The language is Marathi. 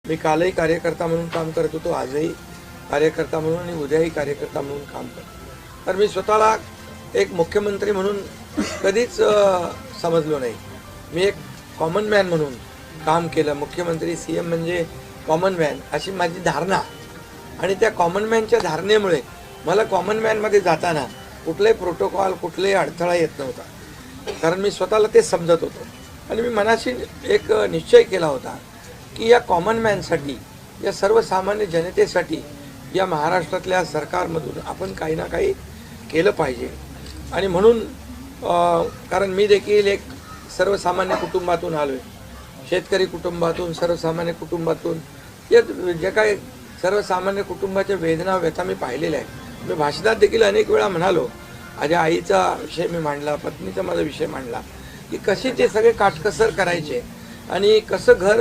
मी कालही कार्यकर्ता म्हणून काम करत होतो, आजही कार्यकर्ता म्हणून आणि उद्याही कार्यकर्ता म्हणून काम करतो। तर मी स्वतःला एक मुख्यमंत्री म्हणून कधीच समजलो नाही। मी एक कॉमन मॅन म्हणून काम केलं। मुख्यमंत्री सीएम म्हणजे कॉमन मॅन अशी माझी धारणा, आणि त्या कॉमन मॅनच्या धारणेमुळे मला कॉमन मॅनमध्ये जाताना कुठलाही प्रोटोकॉल कुठलाही अडथळा येत नव्हता, कारण मी स्वतःला ते समजत होतो। आणि मी मनाशी एक निश्चय केला होता की या कॉमन मॅनसाठी, या सर्वसामान्य जनतेसाठी या महाराष्ट्रातल्या सरकारमधून आपण काही ना काही केलं पाहिजे। आणि म्हणून कारण मी देखील एक सर्वसामान्य कुटुंबातून आलो आहे, शेतकरी कुटुंबातून, सर्वसामान्य कुटुंबातून। या जे काही सर्वसामान्य कुटुंबाच्या वेदना व्यथा मी पाहिलेल्या आहेत। मी भाषणात देखील अनेक वेळा म्हणालो, माझ्या आईचा विषय मी मांडला, पत्नीचा माझा विषय मांडला की कसे ते सगळे काटकसर करायचे आणि कसं घर